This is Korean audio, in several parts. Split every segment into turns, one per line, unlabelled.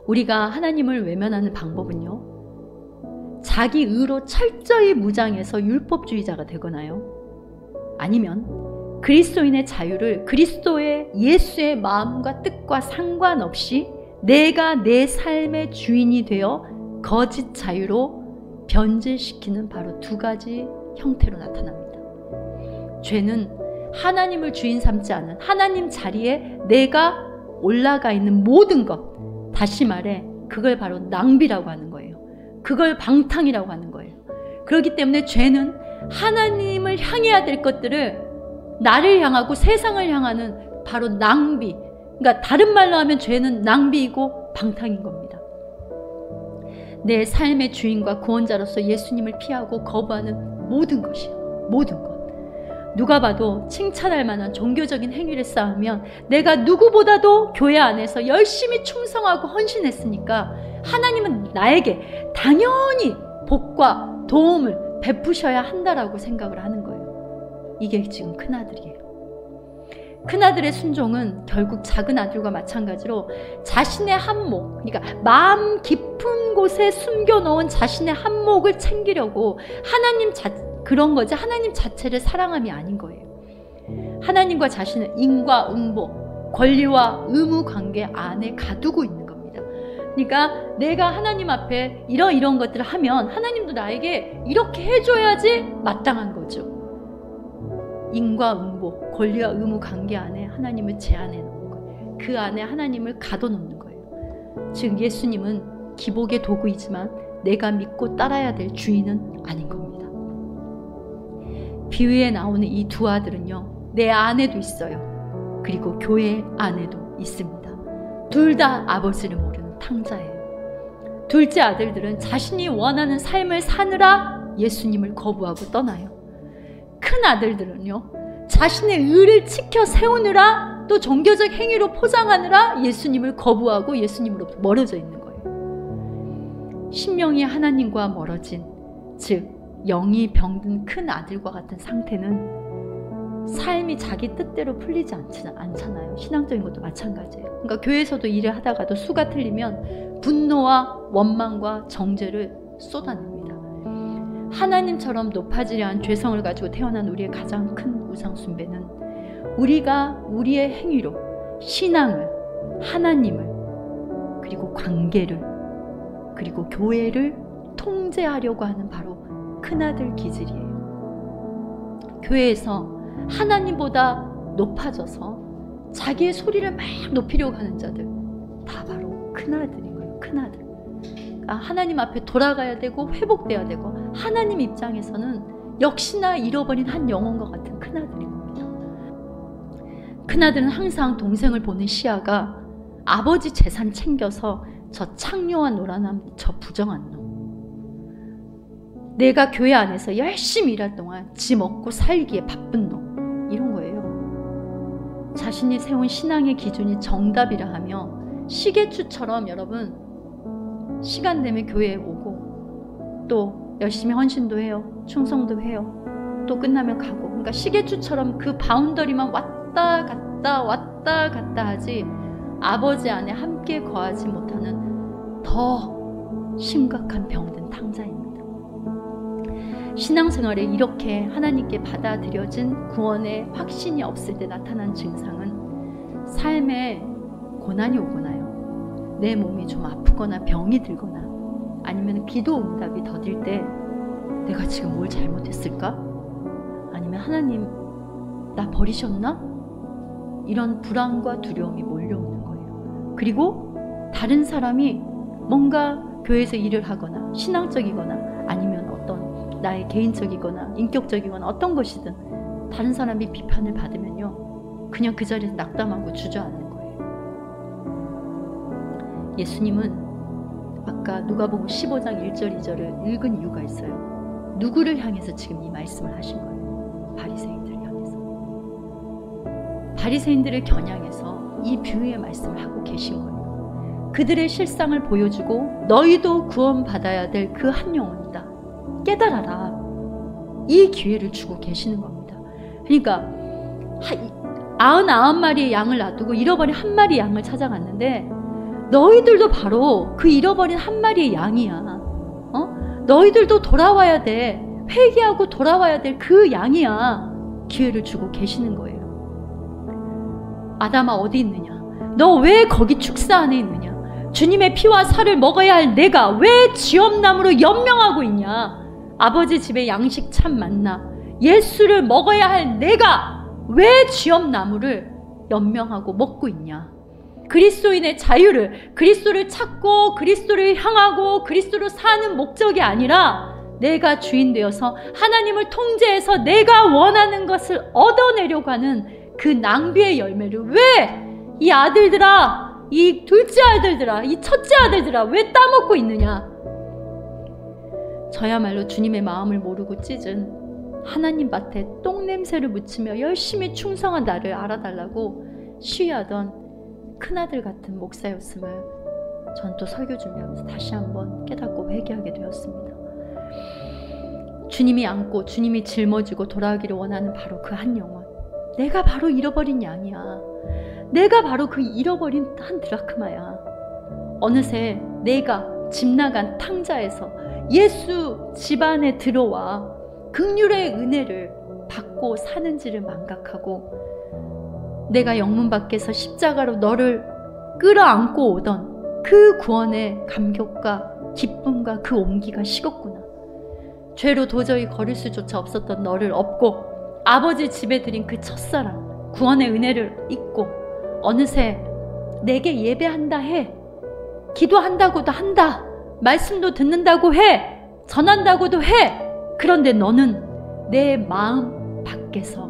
우리가 하나님을 외면하는 방법은요, 자기 의로 철저히 무장해서 율법주의자가 되거나요, 아니면 그리스도인의 자유를 그리스도의 예수의 마음과 뜻과 상관없이 내가 내 삶의 주인이 되어 거짓 자유로 변질시키는 바로 두 가지 형태로 나타납니다. 죄는 하나님을 주인 삼지 않은 하나님 자리에 내가 올라가 있는 모든 것, 다시 말해 그걸 바로 낭비라고 하는 거예요. 그걸 방탕이라고 하는 거예요. 그렇기 때문에 죄는 하나님을 향해야 될 것들을 나를 향하고 세상을 향하는 바로 낭비, 그러니까 다른 말로 하면 죄는 낭비이고 방탕인 겁니다. 내 삶의 주인과 구원자로서 예수님을 피하고 거부하는 모든 것이요, 모든 것. 누가 봐도 칭찬할 만한 종교적인 행위를 쌓으면 내가 누구보다도 교회 안에서 열심히 충성하고 헌신했으니까 하나님은 나에게 당연히 복과 도움을 베푸셔야 한다라고 생각을 하는 거예요. 이게 지금 큰아들이에요. 큰아들의 순종은 결국 작은 아들과 마찬가지로 자신의 한몫, 그러니까 마음 깊은 곳에 숨겨놓은 자신의 한몫을 챙기려고 그런 거지 하나님 자체를 사랑함이 아닌 거예요. 하나님과 자신은 인과응보, 권리와 의무 관계 안에 가두고 있는 겁니다. 그러니까 내가 하나님 앞에 이런 것들을 하면 하나님도 나에게 이렇게 해줘야지 마땅한 거죠. 인과응보, 권리와 의무 관계 안에 하나님을 제한해 놓는 거예요. 그 안에 하나님을 가둬놓는 거예요. 즉 예수님은 기복의 도구이지만 내가 믿고 따라야 될 주인은 아닌 겁니다. 비유에 나오는 이 두 아들은요, 내 안에도 있어요. 그리고 교회 안에도 있습니다. 둘 다 아버지를 모르는 탕자예요. 둘째 아들들은 자신이 원하는 삶을 사느라 예수님을 거부하고 떠나요. 큰 아들들은요, 자신의 의를 지켜 세우느라 또 종교적 행위로 포장하느라 예수님을 거부하고 예수님으로부터 멀어져 있는 거예요. 심령이 하나님과 멀어진, 즉 영이 병든 큰 아들과 같은 상태는 삶이 자기 뜻대로 풀리지 않잖아요. 신앙적인 것도 마찬가지예요. 그러니까 교회에서도 일을 하다가도 수가 틀리면 분노와 원망과 정죄를 쏟아냅니다. 하나님처럼 높아지려 한 죄성을 가지고 태어난 우리의 가장 큰 우상 숭배는 우리가 우리의 행위로 신앙을, 하나님을, 그리고 관계를, 그리고 교회를 통제하려고 하는 바로 큰아들 기질이에요. 교회에서 하나님보다 높아져서 자기의 소리를 막 높이려고 하는 자들, 다 바로 큰아들인 거예요. 큰아들. 하나님 앞에 돌아가야 되고 회복돼야 되고, 하나님 입장에서는 역시나 잃어버린 한 영혼과 같은 큰아들인 겁니다. 큰아들은 항상 동생을 보는 시야가 아버지 재산 챙겨서 저 창녀와 놀아남, 저 부정한 놈, 내가 교회 안에서 열심히 일할 동안 지 먹고 살기에 바쁜 놈, 이런 거예요. 자신이 세운 신앙의 기준이 정답이라 하며 시계추처럼 여러분 시간 되면 교회에 오고 또 열심히 헌신도 해요. 충성도 해요. 또 끝나면 가고. 그러니까 시계추처럼 그 바운더리만 왔다 갔다 하지 아버지 안에 함께 거하지 못하는 더 심각한 병든 탕자입니다. 신앙생활에 이렇게 하나님께 받아들여진 구원의 확신이 없을 때 나타난 증상은 삶에 고난이 오거나요, 내 몸이 좀 아프거나 병이 들거나, 아니면 기도 응답이 더딜 때 내가 지금 뭘 잘못했을까? 아니면 하나님 나 버리셨나? 이런 불안과 두려움이 몰려오는 거예요. 그리고 다른 사람이 뭔가 교회에서 일을 하거나 신앙적이거나 아니면 어떤 나의 개인적이거나 인격적이거나 어떤 것이든 다른 사람이 비판을 받으면요, 그냥 그 자리에서 낙담하고 주저앉는 거예요. 예수님은 아까 누가복음 15장 1절 2절을 읽은 이유가 있어요. 누구를 향해서 지금 이 말씀을 하신 거예요? 바리새인들을 향해서. 바리새인들을 겨냥해서 이 비유의 말씀을 하고 계신 거예요. 그들의 실상을 보여주고 너희도 구원받아야 될 그 한 영혼이다, 깨달아라, 이 기회를 주고 계시는 겁니다. 그러니까 99마리의 양을 놔두고 잃어버린 한 마리 양을 찾아갔는데 너희들도 바로 그 잃어버린 한 마리의 양이야. 너희들도 돌아와야 돼. 회개하고 돌아와야 될 그 양이야. 기회를 주고 계시는 거예요. 아담아 어디 있느냐? 너 왜 거기 축사 안에 있느냐? 주님의 피와 살을 먹어야 할 내가 왜 쥐엄나무로 연명하고 있냐? 아버지 집에 양식 참 많나? 예수를 먹어야 할 내가 왜 쥐엄나무를 연명하고 먹고 있냐? 그리스도인의 자유를, 그리스도를 찾고 그리스도를 향하고 그리스도로 사는 목적이 아니라 내가 주인 되어서 하나님을 통제해서 내가 원하는 것을 얻어내려고 하는 그 낭비의 열매를 왜 이 아들들아, 이 둘째 아들들아, 이 첫째 아들들아 왜 따먹고 있느냐? 저야말로 주님의 마음을 모르고 찢은 하나님 밭에 똥냄새를 묻히며 열심히 충성한 나를 알아달라고 시위하던 큰아들 같은 목사였음을 전 또 설교 준비하면서 다시 한번 깨닫고 회개하게 되었습니다. 주님이 안고 주님이 짊어지고 돌아가기를 원하는 바로 그 한 영혼, 내가 바로 잃어버린 양이야. 내가 바로 그 잃어버린 한 드라크마야. 어느새 내가 집 나간 탕자에서 예수 집안에 들어와 긍휼의 은혜를 받고 사는지를 망각하고 내가 영문 밖에서 십자가로 너를 끌어안고 오던 그 구원의 감격과 기쁨과 그 온기가 식었구나. 죄로 도저히 걸을 수조차 없었던 너를 업고 아버지 집에 들인 그 첫사랑 구원의 은혜를 잊고 어느새 내게 예배한다 해, 기도한다고도 한다, 말씀도 듣는다고 해, 전한다고도 해. 그런데 너는 내 마음 밖에서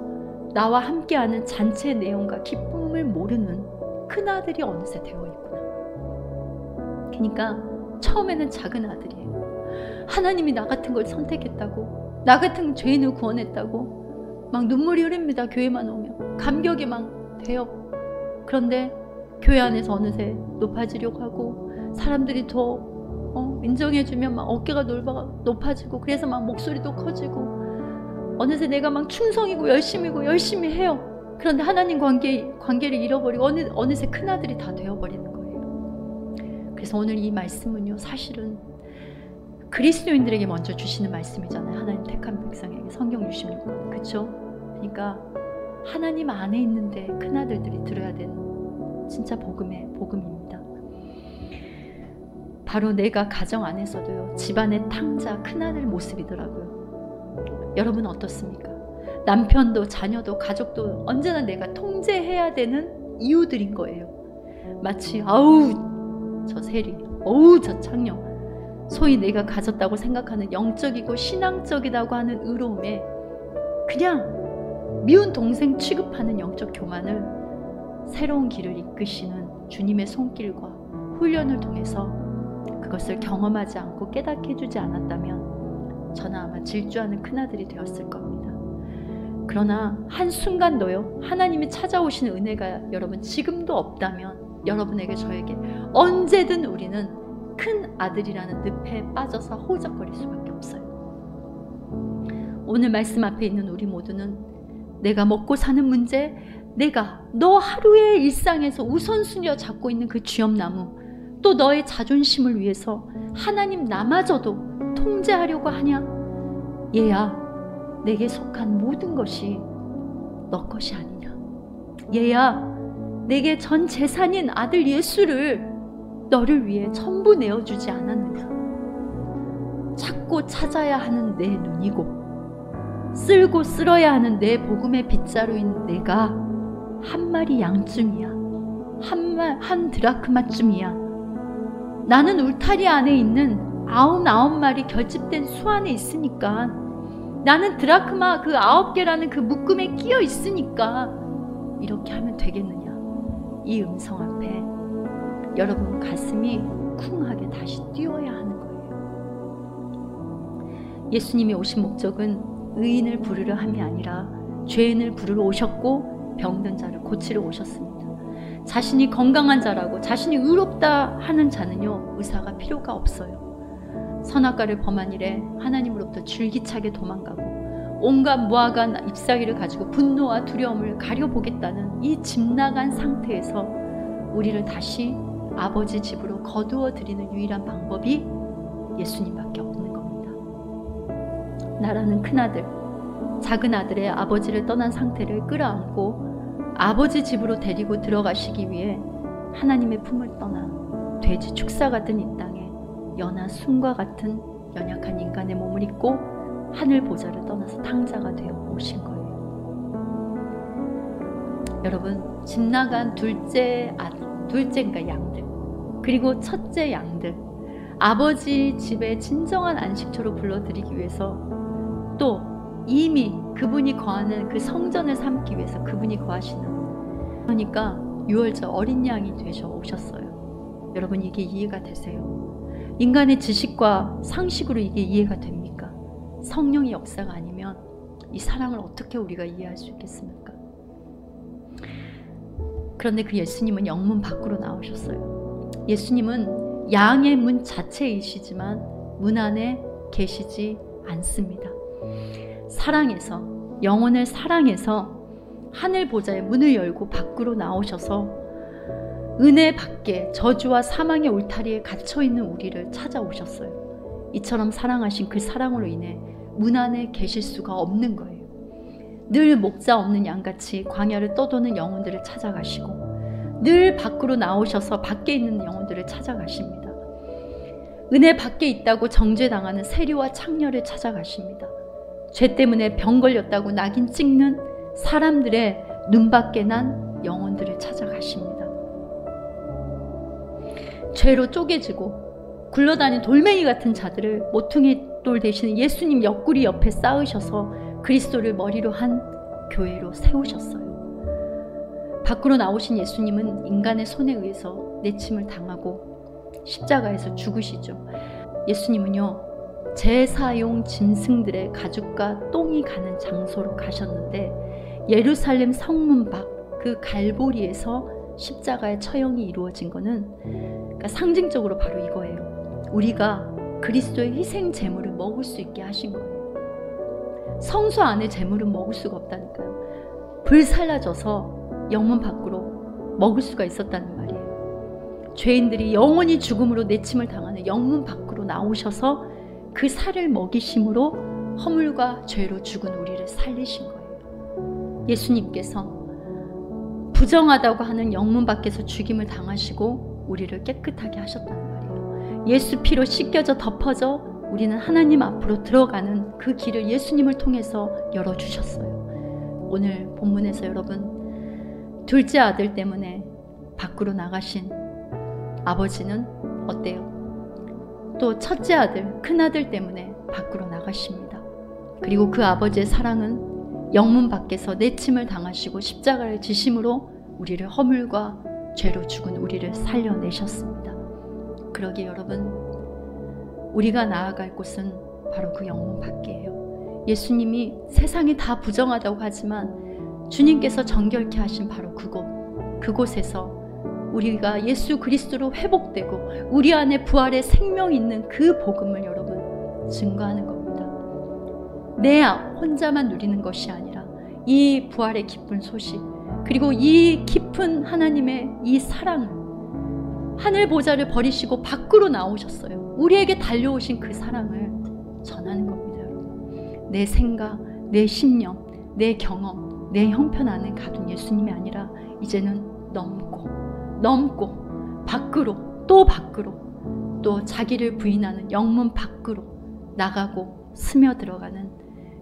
나와 함께하는 잔치의 내용과 기쁨을 모르는 큰아들이 어느새 되어 있구나. 그러니까 처음에는 작은 아들이에요. 하나님이 나 같은 걸 선택했다고, 나 같은 죄인을 구원했다고 막 눈물이 흐릅니다. 교회만 오면 감격이 막 돼요. 그런데 교회 안에서 어느새 높아지려고 하고 사람들이 더 인정해주면 막 어깨가 높아지고 그래서 막 목소리도 커지고 어느새 내가 막 충성이고 열심히 해요. 그런데 하나님 관계를 잃어버리고 어느새 큰아들이 다 되어버리는 거예요. 그래서 오늘 이 말씀은요, 사실은 그리스도인들에게 먼저 주시는 말씀이잖아요. 하나님 택한 백성에게 성경 66권, 그렇죠? 그러니까 하나님 안에 있는데 큰아들들이 들어야 되는 진짜 복음입니다. 바로 내가 가정 안에서도요, 집안의 탕자 큰아들 모습이더라고요. 여러분 어떻습니까? 남편도 자녀도 가족도 언제나 내가 통제해야 되는 이유들인 거예요. 마치 아우 저 세리, 어우 저 창녀, 소위 내가 가졌다고 생각하는 영적이고 신앙적이라고 하는 의로움에 그냥 미운 동생 취급하는 영적 교만을 새로운 길을 이끄시는 주님의 손길과 훈련을 통해서 그것을 경험하지 않고 깨닫게 해주지 않았다면 저는 아마 질주하는 큰아들이 되었을 겁니다. 그러나 한순간도요, 하나님이 찾아오시는 은혜가 여러분 지금도 없다면 여러분에게 저에게 언제든 우리는 큰 아들이라는 늪에 빠져서 호적거릴 수밖에 없어요. 오늘 말씀 앞에 있는 우리 모두는 내가 먹고 사는 문제, 내가 너 하루의 일상에서 우선순위로 잡고 있는 그 쥐엄나무, 또 너의 자존심을 위해서 하나님 나마저도 통제하려고 하냐? 얘야, 내게 속한 모든 것이 너 것이 아니냐? 얘야, 내게 전 재산인 아들 예수를 너를 위해 전부 내어주지 않았느냐? 찾고 찾아야 하는 내 눈이고 쓸고 쓸어야 하는 내 복음의 빗자루인 내가 한 마리 양쯤이야. 한 드라크마쯤이야. 나는 울타리 안에 있는 99마리 결집된 수 안에 있으니까, 나는 드라크마 그 9개라는 그 묶음에 끼어 있으니까 이렇게 하면 되겠느냐? 이 음성 앞에 여러분 가슴이 쿵하게 다시 뛰어야 하는 거예요. 예수님이 오신 목적은 의인을 부르려 함이 아니라 죄인을 부르러 오셨고 병든 자를 고치러 오셨습니다. 자신이 건강한 자라고 자신이 의롭다 하는 자는요, 의사가 필요가 없어요. 선악과를 범한 일에 하나님으로부터 줄기차게 도망가고 온갖 무화과 잎사귀를 가지고 분노와 두려움을 가려보겠다는 이 집 나간 상태에서 우리를 다시 아버지 집으로 거두어 드리는 유일한 방법이 예수님밖에 없는 겁니다. 나라는 큰아들, 작은 아들의 아버지를 떠난 상태를 끌어안고 아버지 집으로 데리고 들어가시기 위해 하나님의 품을 떠나 돼지 축사 같은 이 땅에 연하 숨과 같은 연약한 인간의 몸을 입고 하늘 보좌를 떠나서 탕자가 되어 오신 거예요. 여러분, 집 나간 둘째 그러니까 양들, 그리고 첫째 양들, 아버지 집에 진정한 안식처로 불러들이기 위해서, 또 이미 그분이 거하는 그 성전을 삼기 위해서 그분이 거하시는, 그러니까 유월절 어린 양이 되셔 오셨어요. 여러분, 이게 이해가 되세요? 인간의 지식과 상식으로 이게 이해가 됩니까? 성령의 역사가 아니면 이 사랑을 어떻게 우리가 이해할 수 있겠습니까? 그런데 그 예수님은 영문 밖으로 나오셨어요. 예수님은 양의 문 자체이시지만 문 안에 계시지 않습니다. 사랑해서, 영혼을 사랑해서 하늘 보좌의 문을 열고 밖으로 나오셔서 은혜 밖에 저주와 사망의 울타리에 갇혀있는 우리를 찾아오셨어요. 이처럼 사랑하신 그 사랑으로 인해 문 안에 계실 수가 없는 거예요. 늘 목자 없는 양같이 광야를 떠도는 영혼들을 찾아가시고 늘 밖으로 나오셔서 밖에 있는 영혼들을 찾아가십니다. 은혜 밖에 있다고 정죄당하는 세리와 창녀를 찾아가십니다. 죄 때문에 병 걸렸다고 낙인 찍는 사람들의 눈밖에 난 영혼들을 찾아가십니다. 죄로 쪼개지고 굴러다니는 돌멩이 같은 자들을 모퉁이 돌 대신 예수님 옆구리 옆에 쌓으셔서 그리스도를 머리로 한 교회로 세우셨어요. 밖으로 나오신 예수님은 인간의 손에 의해서 내침을 당하고 십자가에서 죽으시죠. 예수님은요, 제사용 짐승들의 가죽과 똥이 가는 장소로 가셨는데 예루살렘 성문 밖 그 갈보리에서 십자가의 처형이 이루어진 거는, 그러니까 상징적으로 바로 이거예요. 우리가 그리스도의 희생 제물을 먹을 수 있게 하신 거예요. 성소 안에 제물은 먹을 수가 없다니까요. 불살라져서 영문 밖으로 먹을 수가 있었다는 말이에요. 죄인들이 영원히 죽음으로 내침을 당하는 영문 밖으로 나오셔서 그 살을 먹이심으로 허물과 죄로 죽은 우리를 살리신 거예요. 예수님께서 부정하다고 하는 영문 밖에서 죽임을 당하시고 우리를 깨끗하게 하셨다는 말이에요. 예수 피로 씻겨져 덮어져 우리는 하나님 앞으로 들어가는 그 길을 예수님을 통해서 열어주셨어요. 오늘 본문에서 여러분, 둘째 아들 때문에 밖으로 나가신 아버지는 어때요? 또 첫째 아들, 큰아들 때문에 밖으로 나가십니다. 그리고 그 아버지의 사랑은 영문 밖에서 내침을 당하시고 십자가를 지심으로 우리를 허물과 죄로 죽은 우리를 살려내셨습니다. 그러기에 여러분, 우리가 나아갈 곳은 바로 그 영문 밖이에요. 예수님이 세상이 다 부정하다고 하지만 주님께서 정결케 하신 바로 그곳에서 우리가 예수 그리스도로 회복되고 우리 안에 부활의 생명이 있는 그 복음을 여러분 증거하는 겁니다. 내 혼자만 누리는 것이 아니라 이 부활의 기쁜 소식, 그리고 이 깊은 하나님의 이 사랑을, 하늘 보좌를 버리시고 밖으로 나오셨어요. 우리에게 달려오신 그 사랑을 전하는 겁니다. 여러분, 내 생각, 내 신념, 내 경험, 내 형편 안에 가둔 예수님이 아니라 이제는 넘고 밖으로 또 자기를 부인하는 영문 밖으로 나가고 스며들어가는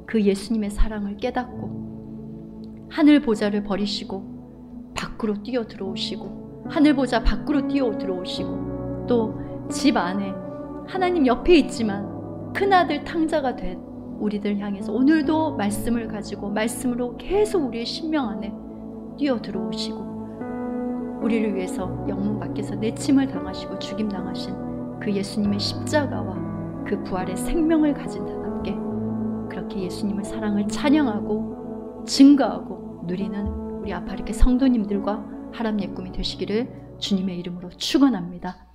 그 예수님의 사랑을 깨닫고 하늘 보좌를 버리시고 밖으로 뛰어 들어오시고 하늘 보좌 밖으로 뛰어 들어오시고 또 집 안에 하나님 옆에 있지만 큰아들 탕자가 된 우리들 향해서 오늘도 말씀을 가지고 말씀으로 계속 우리의 심령 안에 뛰어 들어오시고 우리를 위해서 영문 밖에서 내침을 당하시고 죽임 당하신 그 예수님의 십자가와 그 부활의 생명을 가진 자답게 그렇게 예수님의 사랑을 찬양하고 증거하고 누리는 우리 아파르케 성도님들과 하람 예꿈이 되시기를 주님의 이름으로 축원합니다.